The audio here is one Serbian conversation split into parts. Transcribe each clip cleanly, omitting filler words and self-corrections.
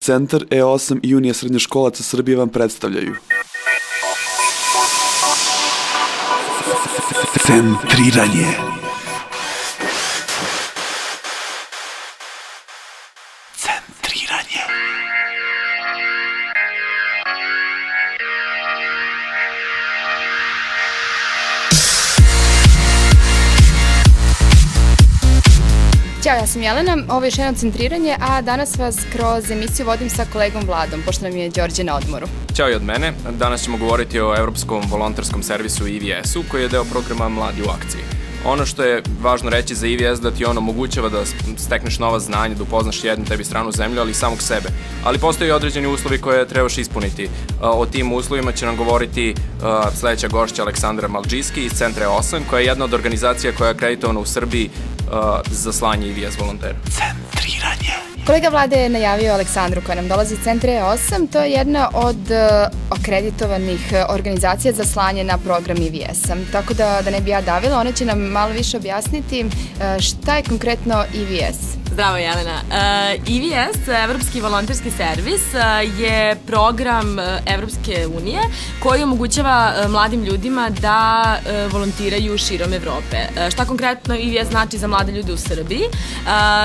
Centar E8 i Unija srednjoškolaca Srbije vam predstavljaju Centriranje. Centriranje. Ćao, ja sam Jelena, ovo je još jedno centriranje, a danas vas kroz emisiju vodim sa kolegom Vladom, pošto nam je Đorđe na odmoru. Ćao i od mene, danas ćemo govoriti o Evropskom volonterskom servisu EVS-u, koji je deo programa Mladi u akciji. Ono što je važno reći za EVS da ti on omogućava da stekneš nova znanja, da upoznaš jednu tebi stranu zemlju, ali i samog sebe. Ali postoje i određeni uslovi koje trebaš ispuniti. O tim uslovima će nam govoriti sledeća gošća Aleksandra Malđiski iz Centra E8, koja je jedna od organizacija koja je akreditovana u Srbiji za slanje EVS volontera. Centriranje. Kolega Vlade je najavio Aleksandru koja nam dolazi iz Centra E8, to je jedna od akreditovanih organizacija za slanje na program EVS-a. Tako da ne bi ja davila, ona će nam malo više objasniti šta je konkretno EVS. Zdravo Jelena. EVS, Evropski volonterski servis, je program Evropske unije koji omogućava mladim ljudima da volontiraju širom Evrope. Šta konkretno EVS znači za mlade ljude u Srbiji?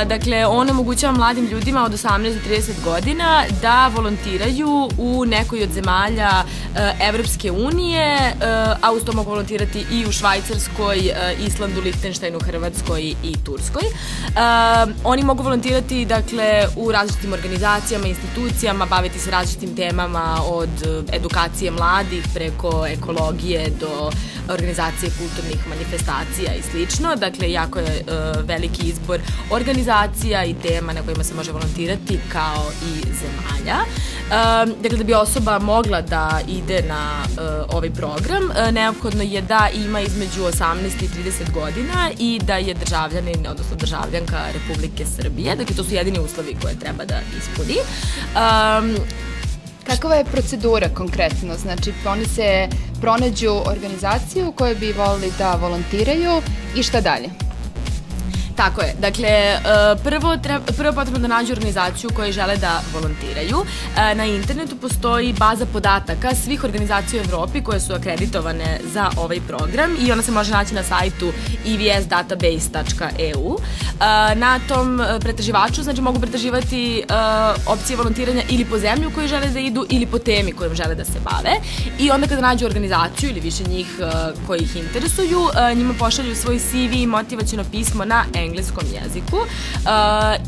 Dakle, on omogućava mladim ljudima od 18 do 30 godina da volontiraju u nekoj od zemalja Evropske unije, a uz to mogu volontirati i u Švajcarskoj, Islandu, Lihtenštajnu, Hrvatskoj i Turskoj. Oni mogu volontirati, dakle, u različitim organizacijama, institucijama, baviti se različitim temama od edukacije mladih preko ekologije do organizacije kulturnih manifestacija i slično. Dakle, jako je veliki izbor organizacija i tema na kojima se može volontirati, kao i zemalja. Dakle, da bi osoba mogla da ide na ovaj program, neophodno je da ima između 18 i 30 godina i da je državljanin, odnosno državljanka Republike Srbije. Dakle, to su jedini uslovi koje treba da ispuni. Kakva je procedura konkretno? Znači, oni se pronađu organizaciju u kojoj bi volili da volontiraju i šta dalje? Tako je. Dakle, prvo potrebno da nađu organizaciju koji žele da volontiraju. Na internetu postoji baza podataka svih organizacija u Evropi koje su akreditovane za ovaj program i ona se može naći na sajtu evsdatabase.eu. Na tom pretraživaču, znači, mogu pretraživati opcije volontiranja ili po zemlji u kojoj žele da idu ili po temi kojom žele da se bave. I onda kada nađu organizaciju ili više njih koji ih interesuju, njima pošalju svoj CV i motivaciono pismo na engleskom jeziku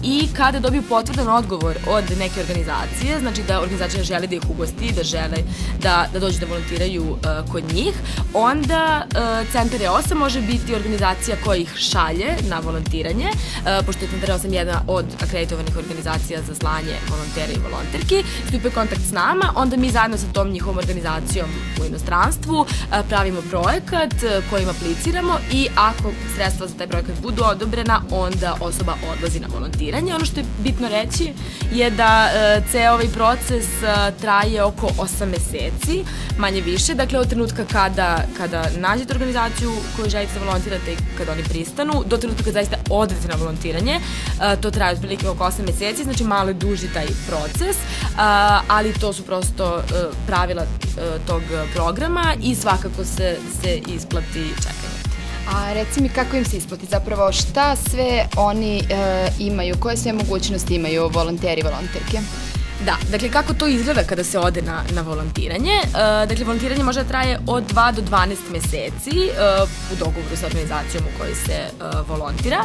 i kada dobiju potvrdan odgovor od neke organizacije, znači da organizacija želi da ih ugosti, da žele da dođu da volontiraju kod njih, onda Centar E8 može biti organizacija koja ih šalje na volontiranje, pošto je Centar E8 jedna od akreditovanih organizacija za slanje volontera i volonterki, stupe kontakt s nama, onda mi zajedno sa tom njihovom organizacijom u inostranstvu pravimo projekat kojim apliciramo i ako sredstva za taj projekat budu odobrena, onda osoba odlazi na volontiranje. Ono što je bitno reći je da ceo ovaj proces traje oko 8 meseci, manje više. Dakle, od trenutka kada nađete organizaciju koju želite da volontirate i kada oni pristanu, do trenutka kada zaista odete na volontiranje, to traje otprilike oko 8 meseci, znači malo je duži taj proces, ali to su prosto pravila tog programa i svakako se isplati čekanje. A reci mi kako im se isplati, zapravo šta sve oni imaju, koje sve mogućnosti imaju volonteri i volonterke? Da, dakle, kako to izgleda kada se ode na volontiranje? Dakle, volontiranje može da traje od 2 do 12 meseci u dogovoru sa organizacijom u kojoj se volontira.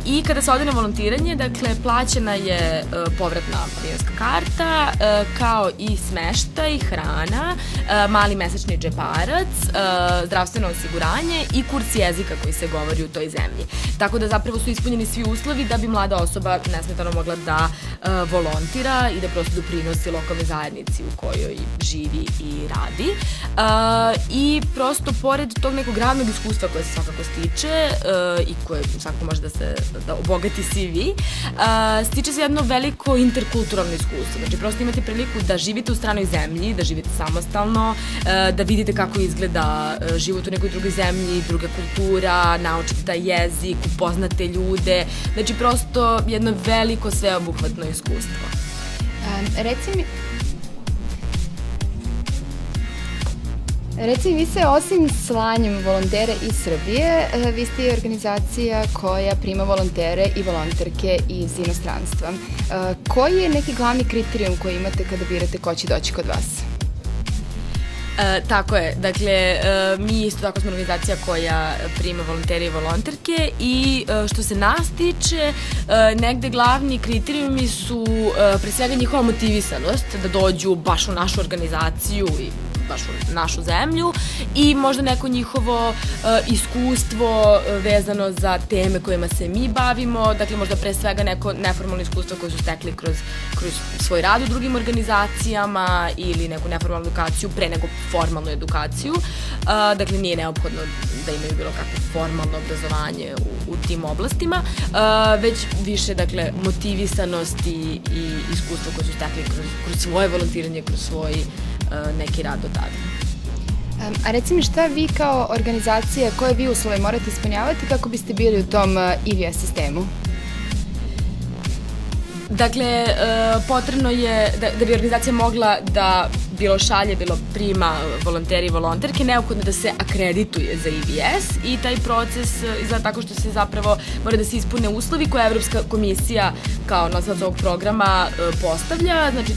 I kada se ode na volontiranje, dakle, plaćena je povratna avionska karta, kao i smeštaj, hrana, mali mesečni džeparac, zdravstveno osiguranje i kurs jezika koji se govori u toj zemlji. Tako da zapravo su ispunjeni svi uslovi da bi mlada osoba nesmetano mogla da volontira i da prosto doprinosi lokalnoj zajednici u kojoj živi i radi. I prosto, pored tog nekog radnog iskustva koje se svakako stiče i koje svakako može da obogati CV, stiče se jedno veliko interkulturalno iskustvo. Znači, prosto imate priliku da živite u stranoj zemlji, da živite samostalno, da vidite kako izgleda život u nekoj drugoj zemlji, druga kultura, naučite taj jezik, upoznate ljude. Znači, prosto jedno veliko sveobuhvatno iskustvo. Reci mi, vi se osim slanjem volontera iz Srbije, vi ste i organizacija koja prima volontere i volonterke iz inostranstva. Koji je neki glavni kriterijum koji imate kada birate ko će doći kod vas? Tako je, dakle, mi isto tako smo organizacija koja prima volontere i volonterke i što se nas tiče, negde glavni kriterijumi su pre svega njihova motivisanost da dođu baš u našu organizaciju i baš u našu zemlju i možda neko njihovo iskustvo vezano za teme kojima se mi bavimo, dakle možda pre svega neko neformalno iskustvo koje su stekli kroz svoj rad u drugim organizacijama ili neku neformalnu edukaciju pre nego formalnu edukaciju. Dakle, nije neophodno da imaju bilo kakvo formalno obrazovanje u tim oblastima, već više, dakle, motivisanosti i iskustvo koje su stekli kroz svoje volontiranje, kroz svoj neki rad do tada. A reci mi, šta vi kao organizacija, koje vi uslove morate ispunjavati kako biste bili u tom IVS sistemu? Dakle, potrebno je da bi organizacija mogla da bilo šalje, bilo prima volonteri i volonterke, neophodno da se akredituje za IVS i taj proces izgleda tako što se zapravo mora da se ispune uslovi koje Evropska komisija kao nosilac ovog programa postavlja, znači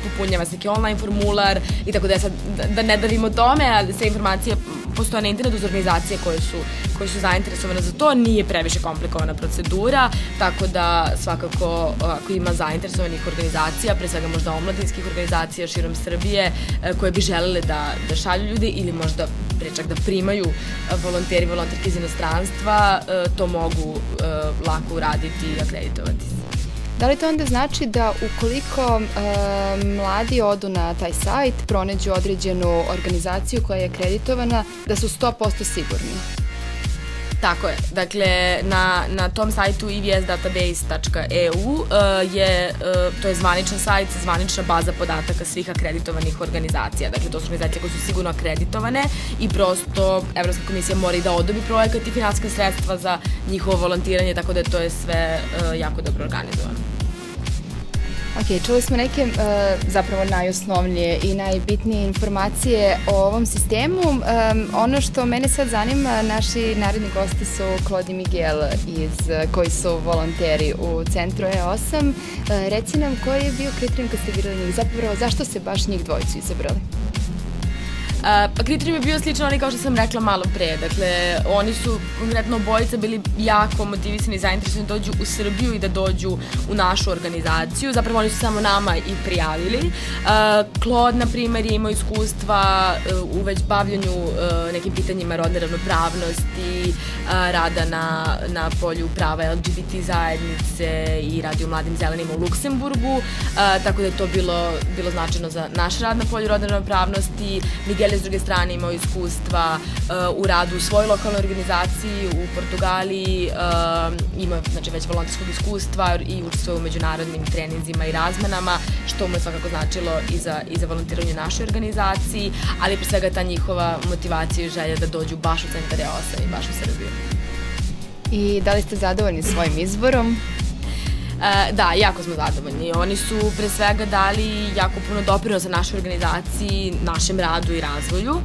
popunjava se neki online formular i tako da je sad, da ne davimo tome, ali sve informacije postoje na internetu za organizacije koje su zainteresovane za to, nije previše komplikovana procedura, tako da svakako ako ima zainteresovanih organizacija, pre svega možda omladinskih organizacija širom Srbije koje bi želele da šalju ljudi ili možda pre čak da primaju volonteri i volonterke iz inostranstva, to mogu lako uraditi i akreditovati se. Da li to onda znači da ukoliko mladi odu na taj sajt, pronađu određenu organizaciju koja je akreditovana, da su 100% sigurni? Tako je. Dakle, na tom sajtu ivsdatabase.eu to je zvaničan sajt, zvanična baza podataka svih akreditovanih organizacija. Dakle, to su organizacije koje su sigurno akreditovane i prosto Evropska komisija mora i da odobri projekat i finansijska sredstva za njihovo volontiranje, tako da to je sve jako dobro organizovano. Ok, čuli smo neke zapravo najosnovnije i najbitnije informacije o ovom sistemu. Ono što mene sad zanima, naši naredni gosti su Claude i Miguel koji su volonteri u centru E8. Reci nam koji je bio kriterijum kad ste birali njih, zapravo zašto ste baš njih dvojicu izabrali? Pa kriterijum je bio sličan oni kao što sam rekla malo pre, dakle oni su konkretno obojica bili jako motivisani i zainteresovani da dođu u Srbiju i da dođu u našu organizaciju, zapravo oni su samo nama i prijavili. Claude, na primer, je imao iskustva u već bavljanju nekim pitanjima rodne ravnopravnosti, rada na polju prava LGBT zajednice i radi u Mladim zelenima u Luksemburgu, tako da je to bilo značajno za naš rad na polju rodne ravnopravnosti. Miguel je s druge strane imao iskustva u radu u svojoj lokalnoj organizaciji u Portugaliji, ima znači već volonterskog iskustva i učestvuje u međunarodnim treninzima i razmenama, što mu je svakako značilo i za volontiranje u našoj organizaciji, ali pre svega ta njihova motivacija i želja da dođu baš u centar E8 i baš u Srbiju. I da li ste zadovoljni svojim izborom? Da, jako smo zadovoljni. Oni su pre svega dali jako puno doprinosa našoj organizaciji, našem radu i razvoju,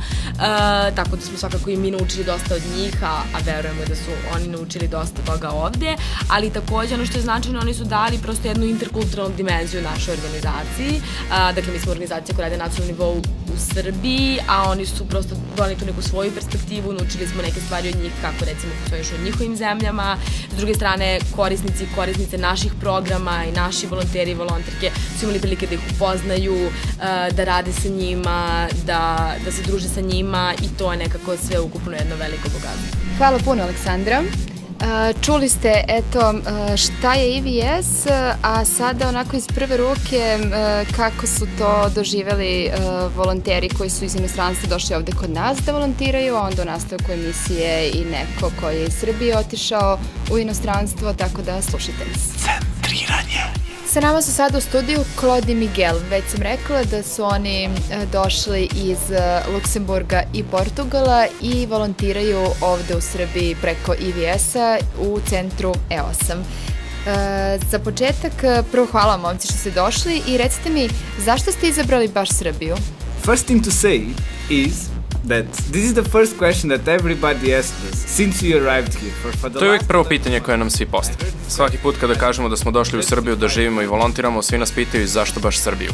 tako da smo svakako i mi naučili dosta od njih, a verujemo da su oni naučili dosta toga ovde, ali takođe ono što je značajno, oni su dali prosto jednu interkulturalnu dimenziju našoj organizaciji. Dakle, mi smo organizacija koja rade na nacionalnom nivou u Srbiji, a oni su prosto doneli tu neku svoju perspektivu, naučili smo neke stvari od njih, kako recimo funkcionišu u njihovim zemljama. S druge strane, korisnici i korisnice naših programa i naši volonteri i volonterke su imali prilike da ih upoznaju, da rade sa njima, da se druže sa njima i to je nekako sve ukupno jedno veliko bogatstvo. Hvala puno, Aleksandra. Čuli ste, eto, šta je IVS, a sada onako iz prve ruke kako su to doživeli volonteri koji su iz inostranstva došli ovde kod nas da volontiraju, a onda u nastavku emisije i neko koji je iz Srbije otišao u inostranstvo, tako da slušajte nas. Centriranje. Sa nama su sada u studiju Claude i Miguel. Već sam rekla da su oni došli iz Luksemburga i Portugala i volontiraju ovde u Srbiji preko IVS-a u centru E8. Za početak, prvo hvala momci što ste došli i recite mi zašto ste izabrali baš Srbiju? First thing to say is that this is the first question that everybody asks us since we arrived here. To je uvijek prvo pitanje koje nam svi postavljaju. Svaki put kada kažemo da smo došli u Srbiju da živimo i volontiramo, svi nas pitaju zašto baš Srbiju.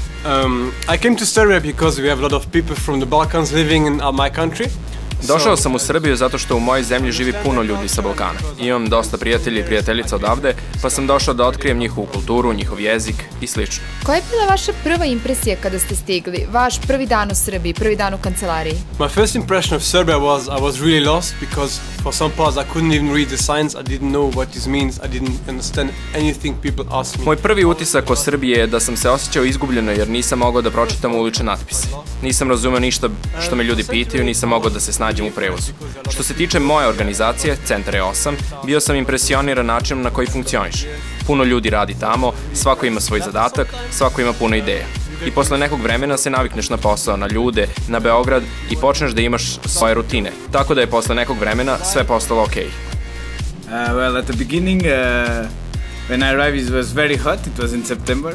I came to Serbia because we have a lot of people from the Balkans living in my country. Došao sam u Srbiju zato što u mojoj zemlji živi puno ljudi sa Balkana. Imam dosta prijatelja i prijateljica odavde, pa sam došao da otkrijem njihovu kulturu, njihov jezik i slično. Koja je bila vaša prva impresija kada ste stigli? Vaš prvi dan u Srbiji, prvi dan u kancelariji? My first impression of Serbia was I was really lost because for some parts I couldn't even read the signs. I didn't know what this means. I didn't understand anything people asked me. Moj prvi utisak o Srbiji je da sam se osjećao izgubljeno jer nisam mogao da pročitam ulične natpise. Nisam razumeo ništa što me ljudi pitaju, nisam mogao da se snađem u prevozu. Što se tiče moje organizacije, Centar E8, bio sam impresioniran načinom na koji funkcioniše. Puno ljudi radi tamo, svako ima svoj zadatak, svako ima puno ideja. I posle nekog vremena se navikneš na posao, na ljude, na Beograd i počneš da imaš svoje rutine. Tako da je posle nekog vremena sve postalo okej. Well, at the beginning, when I arrived it was very hot, it was in September.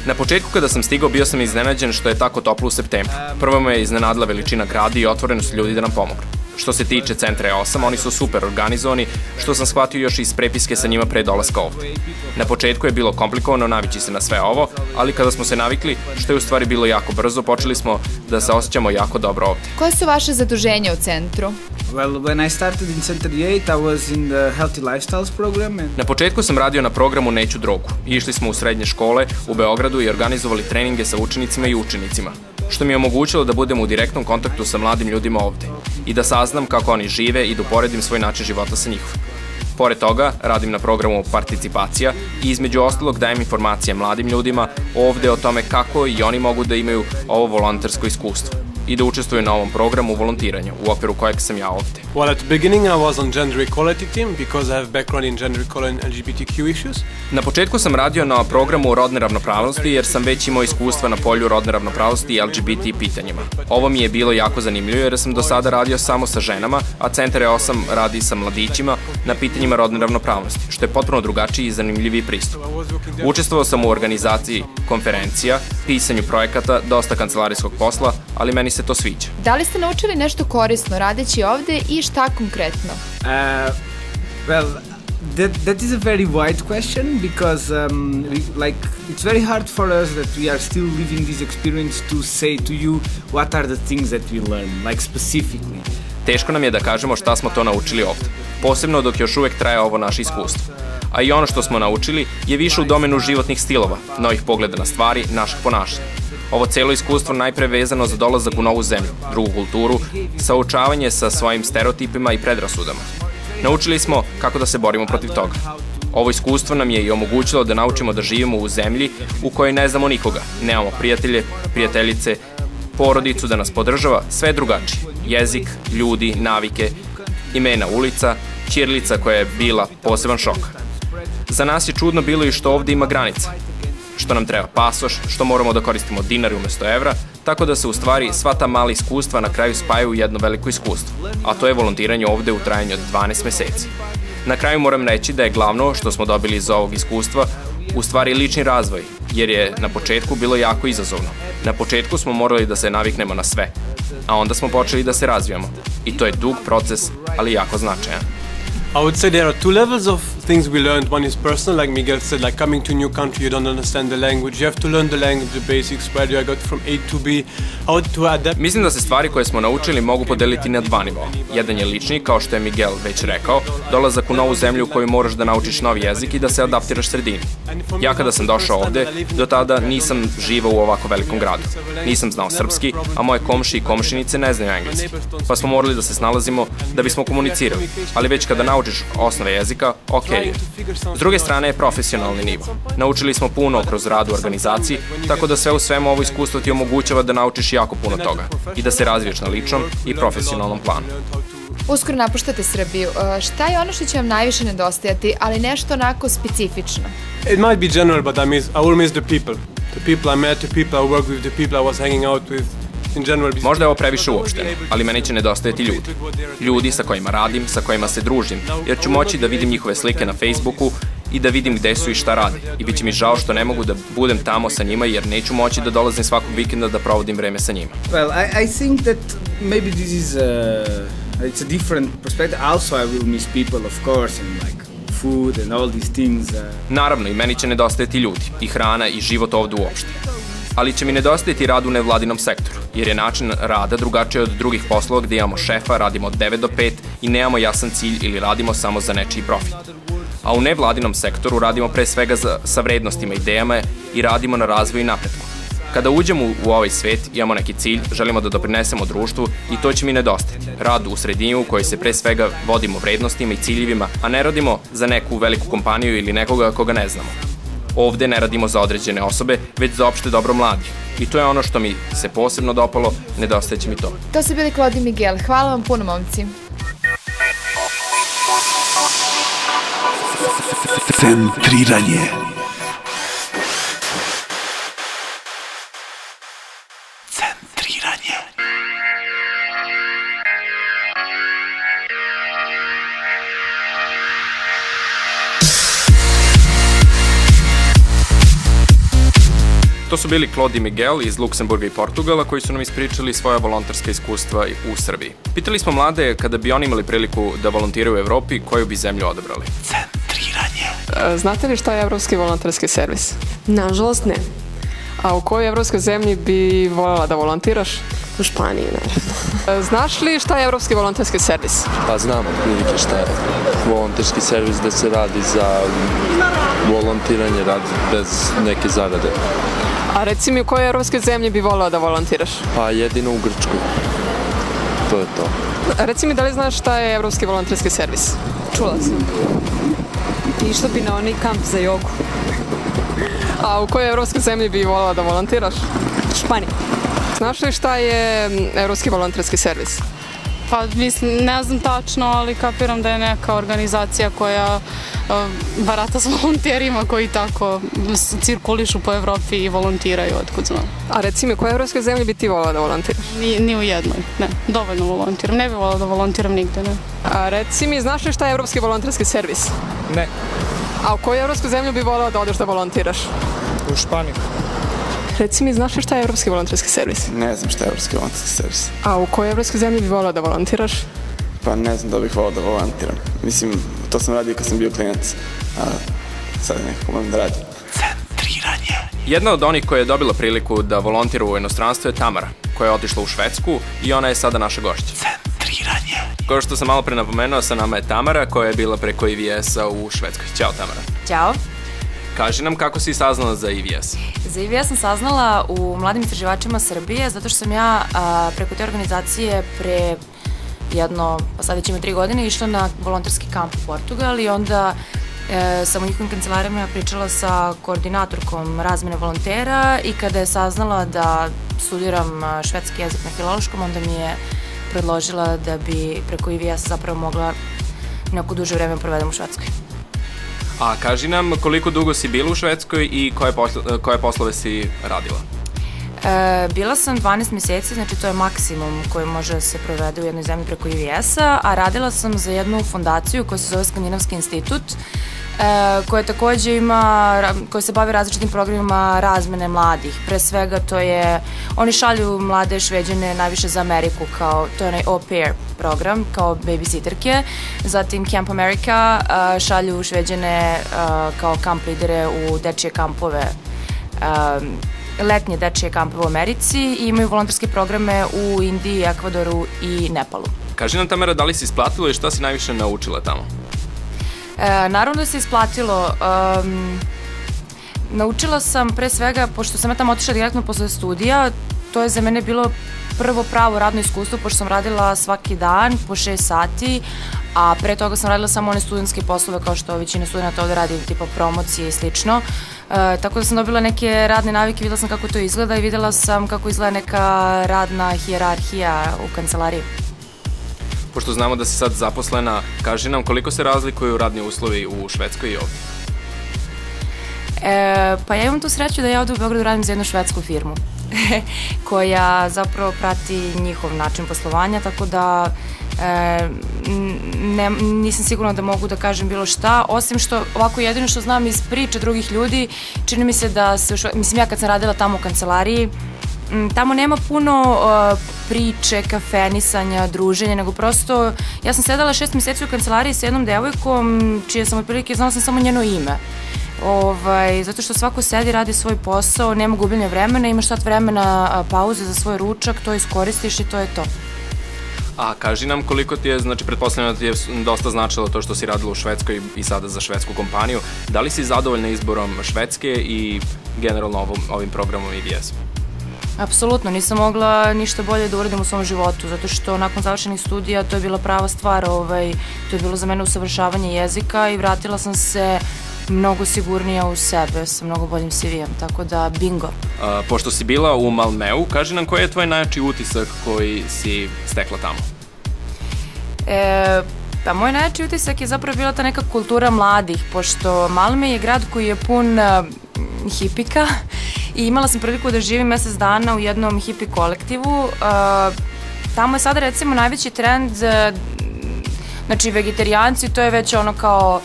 Na početku kada sam stigao bio sam iznenađen što je tako toplo u septembru. Prvo me je iznenadila veličina grada i otvorenost ljudi da nam pomognu. Što se tiče Centra E8, oni su super organizovani, što sam shvatio još iz prepiske sa njima pre dolaska ovde. Na početku je bilo komplikovano navići se na sve ovo, ali kada smo se navikli, što je u stvari bilo jako brzo, počeli smo da se osjećamo jako dobro ovde. Koje su vaše zaduženja u centru? Well, when I started in Centar E8, I was in the Healthy Lifestyles program. Na početku sam radio na programu Neću drogu. Išli smo u srednje škole u Beogradu i organizovali treninge sa učenicima i učenicima, što mi je omogućilo da budem u direktnom kontaktu sa mladim ljudima ovde i da saznam kako oni žive i da uporedim svoj način života sa njihovim. Pored toga, radim na programu Participacija i između ostalog dajem informacije mladim ljudima ovde o tome kako i oni mogu da imaju ovo volontersko iskustvo i da učestvuju na ovom programu volontiranja u okviru kojeg sam ja ovde. Well, at the beginning I was on gender equality team because I have background in gender equality and LGBTQ issues. Na početku sam radio na programu rodne ravnopravnosti jer sam već imao iskustva na polju rodne ravnopravnosti i LGBT pitanjima. Ovo mi je bilo jako zanimljivo jer sam do sada radio samo sa ženama, a Centar E8 radi sa mladićima na pitanjima rodne ravnopravnosti, što je potpuno drugačiji i zanimljiviji pristup. Učestvovao sam u organizaciji konferencija, pisanju projekata, dosta kancelarijskog posla, ali meni se to sviđa. Da li ste naučili nešto korisno radeći ovde i šta konkretno? Well, that is a very wide question because it's very hard for us that we are still living this experience to say to you what are the things that we learn, like specifically. Teško nam je da kažemo šta smo to naučili ovde, posebno dok još uvek traje ovo naše iskustvo. A i ono što smo naučili je više u domenu životnih stilova, novih pogleda na stvari, našeg ponašanja. Ovo celo iskustvo najpre vezano za dolazak u novu zemlju, drugu kulturu, saučavanje sa svojim stereotipima i predrasudama. Naučili smo kako da se borimo protiv toga. Ovo iskustvo nam je i omogućilo da naučimo da živimo u zemlji u kojoj ne znamo nikoga, nemamo prijatelje, prijateljice, porodicu da nas podržava, sve je drugačije. Jezik, ljudi, navike, imena ulica, ćirilica koja je bila poseban šok. Za nas je čudno bilo i što ovde ima granica, što nam treba pasoš, što moramo da koristimo dinari umesto evra, tako da se u stvari sva ta mala iskustva na kraju spajaju u jedno veliko iskustvo, a to je volontiranje ovde u trajanju od 12 meseci. Na kraju moram reći da je glavno što smo dobili iz ovog iskustva u stvari lični razvoj, jer je na početku bilo jako izazovno. Na početku smo morali da se naviknemo na sve, a onda smo počeli da se razvijamo. I to je dug proces, ali jako značajan. I would say there are two levels of things we learned. One is personal, like Miguel said, like coming to a new country, you don't understand the language. You have to learn the language, the basics, where do I go from A to B, how to adapt. Mislim da se stvari koje smo naučili mogu podeliti na dva nivoa. Jedan je lični, kao što je Miguel već rekao, dolazak u novu zemlju u kojoj moraš da naučiš novi jezik i da se adaptiraš sredini. Ja kada sam došao ovde, do tada nisam živao u ovako velikom gradu. Nisam znao srpski, a moje komši i komšinice ne znaju engleski. Pa smo morali da se snalazimo da bismo komunicirali, ali već kada naučiš osnove jezika, okej je. S druge strane je profesionalni nivo. Naučili smo puno kroz rad u organizaciji, tako da sve u svemu ovo iskustvo ti omogućava da naučiš jako puno toga i da se razviješ na ličnom i profesionalnom planu. Uskoro napuštate Srbiju. Šta je ono što će vam najviše nedostajati, ali nešto onako specifično? It might be general, but I will miss the people. The people I met, the people I worked with, the people I was hanging out with. Možda je ovo previše uopšteno, ali meni će nedostajati ljudi. Ljudi sa kojima radim, sa kojima se družim, jer ću moći da vidim njihove slike na Facebooku i da vidim gde su i šta rade. I bit će mi žao što ne mogu da budem tamo sa njima jer neću moći da dolazim svakog vikenda da provodim vreme sa njima. Well, I think that maybe this is it's a different perspective. Also, I will miss people, of course, and like food and all these things. Naravno, i meni će nedostajati ljudi, i hrana, i život ovde uopšte. Ali će mi nedostajati rad u nevladinom sektoru, jer je način rada drugačiji od drugih poslova gde imamo šefa, radimo od 9 do 5 i nemamo jasan cilj ili radimo samo za nečiji profit. A u nevladinom sektoru radimo pre svega sa vrednostima, idejama i radimo na razvoju i napretku. Kada uđemo u ovaj svet, imamo neki cilj, želimo da doprinesemo društvu i to će mi nedostati. Rad u sredini u kojoj se pre svega vodimo vrednostima i ciljevima, a ne radimo za neku veliku kompaniju ili nekoga koga ne znamo. Ovde ne radimo za određene osobe, već za opšte dobro mladih. I to je ono što mi se posebno dopalo, nedostaje će mi to. To su bili Claude i Miguel. Hvala vam puno, momci. Centriranje. To su bili Claude i Miguel iz Luksemburga i Portugala koji su nam ispričali svoja volonterska iskustva u Srbiji. Pitali smo mlade kada bi oni imali priliku da volontiraju u Evropi, koju bi zemlju odabrali. Centriranje. Znate li šta je Evropski volonterski servis? Nažalost ne. A u kojoj evropskoj zemlji bi voljela da volontiraš? U Španiji, naravno. Znaš li šta je Evropski volonterski servis? Pa znam otprilike šta je volonterski servis, da se radi za volontiranje, rad bez neke zarade. A reci mi u kojoj evropskoj zemlji bi voljela da volontiraš? Pa jedino u Grčkoj. To je to. Reci mi da li znaš šta je Evropski volonterski servis? Čula sam. Išla bi na onaj kamp za jogu. A u kojoj evropskoj zemlji bi voljela da volontiraš? Španija. Znaš li šta je Evropski volonterski servis? Pa mislim, ne znam tačno, ali kapiram da je neka organizacija koja barata s volonterima koji tako cirkulišu po Evropi i volontiraju, otkud znam. A reci mi, u kojoj evropskoj zemlji bi ti voljela da volontiraš? Ni u jednoj, ne, dovoljno volontiram, ne bih voljela da volontiram nigde, ne. A reci mi, znaš li šta je Evropski volonterski servis? Ne. A u koju evropsku zemlju bi voljela da odeš da volontiraš? U Španiju. Reci mi, znaš li šta je Evropski volonterski servis? Ne znam šta je Evropski volonterski servis. A u kojoj evropskoj zemlji bi volila da volontiraš? Pa ne znam da bih volao da volontiram. Mislim, to sam radio kad sam bio klinac, a sad nekako moram da radim. Centriranje. Jedna od onih koja je dobila priliku da volontira u inostranstvu je Tamara, koja je otišla u Švedsku i ona je sada naša gošća. Centriranje. Kao što sam malo pre napomenuo, sa nama je Tamara koja je bila preko IVS-a u Švedskoj. Ćao Tamara. Ćao. Kaži nam kako si saznala za IVS. Za IVS sam saznala u Mladim istraživačima Srbije, zato što sam ja preko te organizacije pre jedno, pa sad već ima 3 godine, išla na volonterski kamp u Portugal i onda sam u njihovim kancelarijama pričala sa koordinatorkom razmene volontera i kada je saznala da studiram švedski jezik na Filološkom, onda mi je predložila da bi preko IVS zapravo mogla neko duže vreme provedem u Švedskoj. A kaži nam koliko dugo si bila u Švedskoj i koje poslove si radila? Bila sam 12 meseci, znači to je maksimum koji može da se provede u jednoj zemlji preko IVS-a, a radila sam za jednu fondaciju koja se zove Skandinavski institut, koja takođe koja se bavi različitim programima razmene mladih. Pre svega to je, oni šalju mlade Šveđane najviše za Ameriku, to je onaj au pair program, kao babysitterke. Zatim Camp America šalju Šveđane kao kamp lidere u dečije kampove, letnje dečije kampove u Americi i imaju volonterske programe u Indiji, Ekvadoru i Nepalu. Kaži nam, Tamara, da li si isplatila i šta si najviše naučila tamo? Naravno da se isplatilo. Naučila sam pre svega, pošto sam ja tamo otišla direktno posle studija, to je za mene bilo prvo pravo radno iskustvo, pošto sam radila svaki dan po 6 sati, a pre toga sam radila samo one studentske poslove kao što većina studenta ovde radi, tipa promocije i slično. Tako da sam dobila neke radne navike, videla sam kako to izgleda i videla sam kako izgleda neka radna hijerarhija u kancelariji. Pošto znamo da si sad zaposlena, kaži nam koliko se razlikuju radni uslovi u Švedskoj i ovde? Pa ja imam tu sreću da ja ovde u Beogradu radim za jednu švedsku firmu koja zapravo prati njihov način poslovanja, tako da nisam sigurna da mogu da kažem bilo šta, osim što ovako jedino što znam iz priče drugih ljudi, čini mi se da se, mislim ja kad sam radila tamo u kancelariji, tamo nema puno priče, kafenisanja, druženja, nego prosto ja sam sedala 6 meseci u kancelariji sa jednom devojkom čije sam otprilike znala sam samo njeno ime. Zato što svako sedi, radi svoj posao, nema gubljenja vremena, imaš sat vremena pauze za svoj ručak, to iskoristiš i to je to. A kaži nam koliko ti je, znači pretpostavljam da ti je dosta značilo to što si radila u Švedskoj i sada za švedsku kompaniju. Da li si zadovoljna izborom Švedske i generalno ovim programom EVS? Apsolutno, nisam mogla ništa bolje da uradim u svom životu, zato što nakon završenih studija to je bila prava stvar, to je bilo za mene usavršavanje jezika i vratila sam se mnogo sigurnija u sebe, sa mnogo boljim CV-em, tako da bingo. Pošto si bila u Malmeu, kaži nam koji je tvoj najjači utisak koji si stekla tamo? Pa moj najjači utisak je zapravo bila ta neka kultura mladih, pošto Malme je grad koji je pun hipika i imala sam priliku da živim mesec dana u jednom hipi kolektivu. Tamo je sada recimo najveći trend, znači vegetarijanci, to je već ono kao,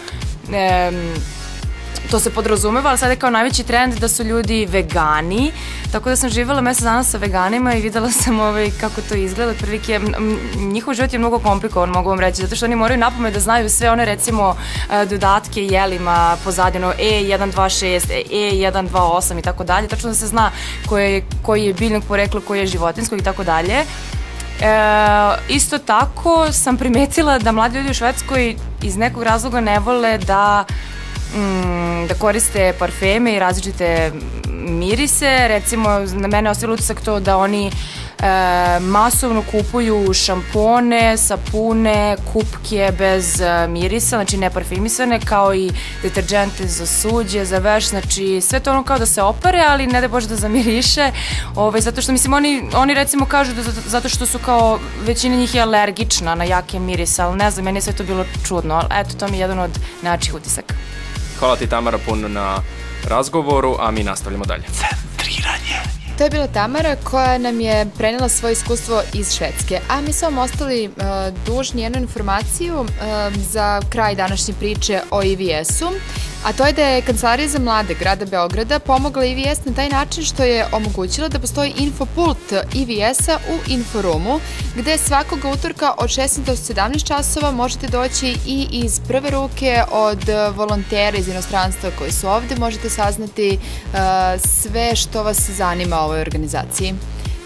to se podrazumeva, ali sada je kao najveći trend da su ljudi vegani, tako da sam živjela mesec dana sa veganima i videla sam kako to izgleda, otprilike njihov život je mnogo komplikovan, mogu vam reći, zato što oni moraju napamet da znaju sve one recimo dodatke jelima pozadino E126, E128 i tako dalje, tačno da se zna koji je biljnog porekla, koji je životinskog i tako dalje. Isto tako sam primetila da mladi ljudi u Švedskoj iz nekog razloga ne vole da koriste parfeme i različite mirise. Recimo, na mene je ostavilo utisak to da oni masovno kupuju šampone, sapune, kupke bez mirisa, znači ne parfimisane, kao i deterđente za suđe, za veš, znači sve to ono kao da se opare, ali ne da Bože da zamiriše, zato što mislim oni recimo kažu da zato što su kao većina njih je alergična na jake mirise, ali ne znam, meni je sve to bilo čudno, ali eto, to mi je jedan od najjačih utisaka. Hvala ti Tamara puno na razgovoru, a mi nastavljamo dalje. Centriranje. To je bila Tamara koja nam je prenela svoje iskustvo iz Švedske, a mi smo vam ostali dužni jednu informaciju za kraj današnje priče o EVS-u, a to je da je Kancelarija za mlade grada Beograda pomogla EVS na taj način što je omogućila da postoji infopult EVS-a u Inforumu, gde svakog utorka od 16 do 17 časova možete doći i iz prve ruke od volontera iz inostranstva koji su ovde, možete saznati sve što vas zanima o ovoj organizaciji,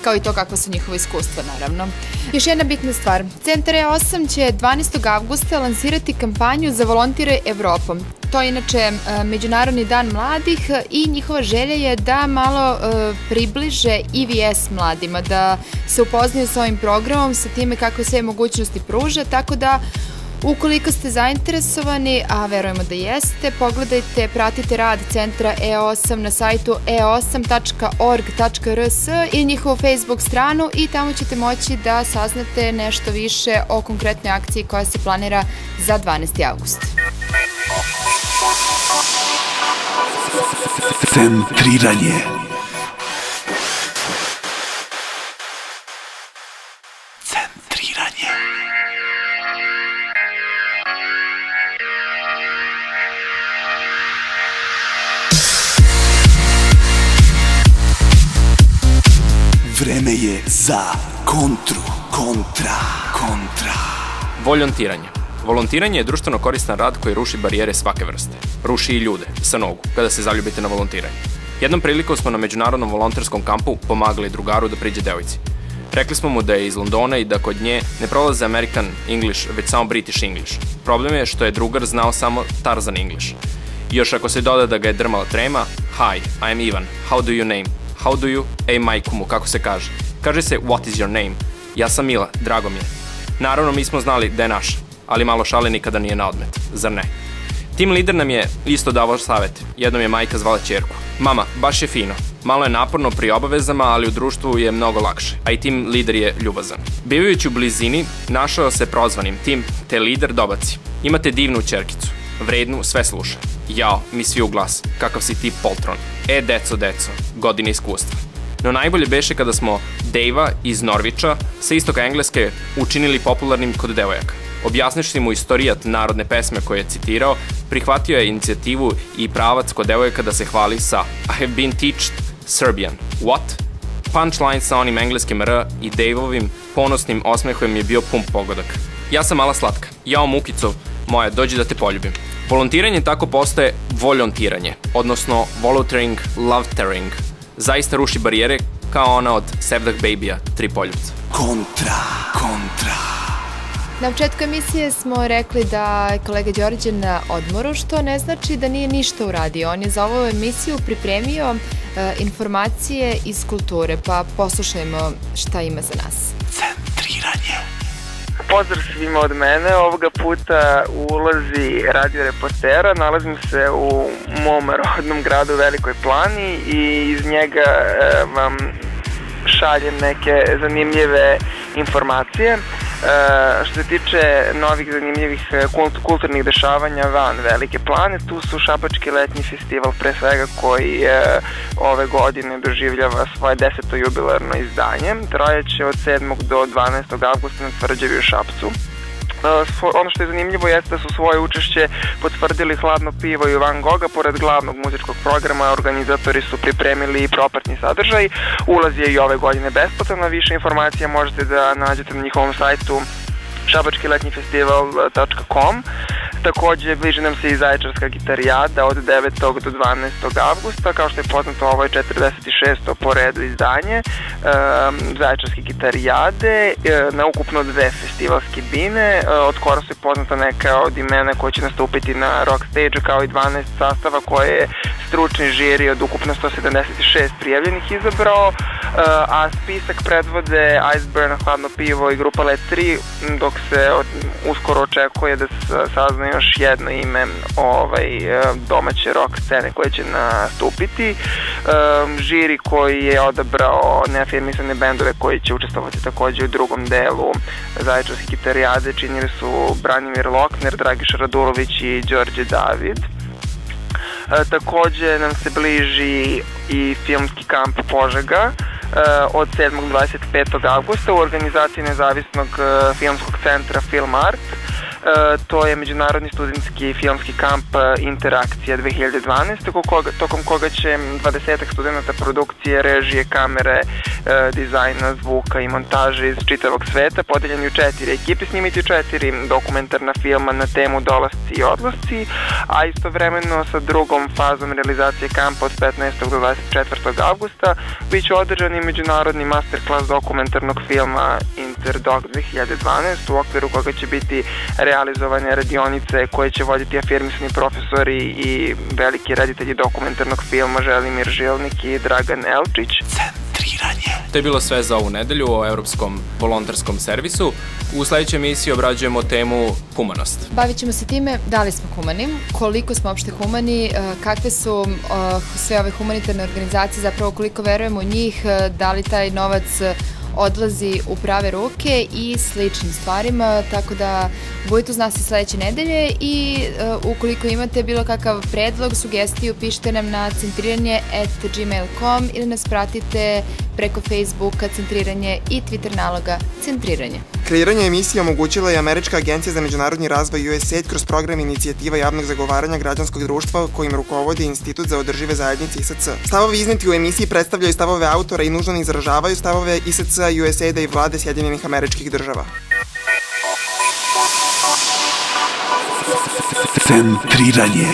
kao i to kakva su njihova iskustva, naravno. Još jedna bitna stvar. Centar E8 će 12. avgusta lansirati kampanju za Volontiraj Evropom. To je inače Međunarodni dan mladih i njihova želja je da malo približe EVS mladima, da se upoznaju sa ovim programom, sa time kakve sve mogućnosti pruža, tako da ukoliko ste zainteresovani, a verujemo da jeste, pogledajte, pratite rad Centra E8 na sajtu e8.org.rs i njihovu Facebook stranu i tamo ćete moći da saznate nešto više o konkretnoj akciji koja se planira za 12. avgust. Centriranje. Centriranje. Vreme je za kontru. Kontra. Volontiranje. Volontiranje je društveno koristan rad koji ruši barijere svake vrste. Ruši i ljude, sa nogu, kada se zaljubite na volontiranje. Jednom prilikom smo na međunarodnom volonterskom kampu pomagali drugaru da priđe devojci. Rekli smo mu da je iz Londona i da kod nje ne prolaze American English, već samo British English. Problem je što je drugar znao samo Tarzan English. I još ako se doda da ga je drmala trema, Hi, I'm Ivan, how do you name? How do you? Ej majku mu, kako se kaže? Kaže se what is your name? Ja sam Mila, drago mi je. Naravno mi smo znali da je naša, ali malo šale nikada nije na odmet, zar ne? Tim lider nam je isto davao savjet, jednom je majka zvala ćerku. Mama, baš je fino, malo je naporno pri obavezama, ali u društvu je mnogo lakše, a i tim lider je ljubazan. Bivajući u blizini, našao se prozvanim, tim te lider dobaci. Imate divnu ćerkicu, vrednu, sve sluša. Jao, mi svi u glas, kakav si ti poltron. Deco, godine iskustva. No najbolje beše kada smo Dejva iz Norviča sa istoka Engleske učinili popularnim kod devojaka. Objasnivši mu istorijat narodne pesme koje je citirao, prihvatio je inicijativu i pravac kod devojaka da se hvali sa I have been taught Serbian. What? Punchline sa onim engleskim R i Dejvovim ponosnim osmehom je bio pun pogodak. Ja sam mala slatka. Jao Mukico, moja, dođi da te poljubim. Volontiranje tako postaje volontiranje, odnosno volunteering, lovetering. Zaista ruši barijere kao ona od Sevdah Baby-a, 3 poljubca. Kontra. Na početku emisije smo rekli da je kolega Đorđe na odmoru, što ne znači da nije ništa uradio. On je za ovu emisiju pripremio informacije iz kulture, pa poslušajmo šta ima za nas. Centriranje. Pozdrav svima od mene, ovoga puta u ulozi radio reportera, nalazim se u mom rodnom gradu Velikoj Plani i iz njega vam šaljem neke zanimljive informacije. Što se tiče novih zanimljivih kulturnih dešavanja van Velike Plane, tu su Šabački letnji festival pre svega koji ove godine doživljava svoje 10. jubilarno izdanje. Trajaće od 7. do 12. avgusta na Tvrđavi u Šapcu. Ono što je zanimljivo jeste da su svoje učešće potvrdili Hladno pivo i Van Goga. Pored glavnog muzičkog programa, organizatori su pripremili i propratni sadržaj. Ulaz je i ove godine besplatan, a više informacija možete da nađete na njihovom sajtu šabačkiletnjifestival.com. Takođe, bliži nam se i Zaječarska gitarijada od 9. do 12. avgusta. Kao što je poznato, ovo je 46. po redu izdanje Zaječarske gitarijade na ukupno 2 festivalske bine. Od skora su poznata neka od imena koje će nastupiti na rock stage, kao i 12 sastava koje je stručni žiri od ukupno 176 prijavljenih izabrao, a spisak predvode Iceburn, Hladno pivo i grupa Let 3, dok se uskoro očekuje da se sazna još jedno ime domaće rock scene koje će nastupiti. Žiri koji je odabrao neafirmisane bendove koji će učestvovati takođe u drugom delu Zaječarske gitarijade činili su Branimir Lokner, Dragiša Radulović i Đorđe David. Takođe nam se bliži i filmski kamp Požega od 7. do 25. avgusta u organizaciji nezavisnog filmskog centra Film Art. To je međunarodni studentski filmski kamp Interakcija 2012. tokom koga će 20 studenta produkcije, režije, kamere, dizajna, zvuka i montaže iz čitavog sveta podeljeni u 4 ekipe snimiti 4 dokumentarna filma na temu dolasci i odlasci, a istovremeno sa drugom fazom realizacije kampa od 15. do 24. avgusta bit će održan i međunarodni masterclass dokumentarnog filma Interdog 2012 u okviru koga će biti realizovane radionice koje će voditi afirmisani profesori i veliki reditelji dokumentarnog filma Želimir Žilnik i Dragan Elčić. Centriranje. To je bilo sve za ovu nedelju o Evropskom volonterskom servisu. U sledećoj emisiji obrađujemo temu humanost. Bavit ćemo se time da li smo humani, koliko smo uopšte humani, kakve su sve ove humanitarne organizacije, zapravo koliko verujemo u njih, da li taj novac odlazi u prave ruke i sličnim stvarima, tako da budite uz nas i sledeće nedelje i ukoliko imate bilo kakav predlog, sugestiju, pišite nam na centriranje@gmail.com ili nas pratite preko Facebooka Centriranje i Twitter naloga Centriranje. Kreiranje emisije omogućila je Američka agencija za međunarodni razvoj USAID kroz program inicijativa javnog zagovaranja građanskog društva kojim rukovodi Institut za održive zajednice ISC. Stavovi izneti u emisiji predstavljaju stavove autora i nužno izražavaju stavove ISC, USAID-a i vlade Sjedinjenih Američkih Država. Centriranje.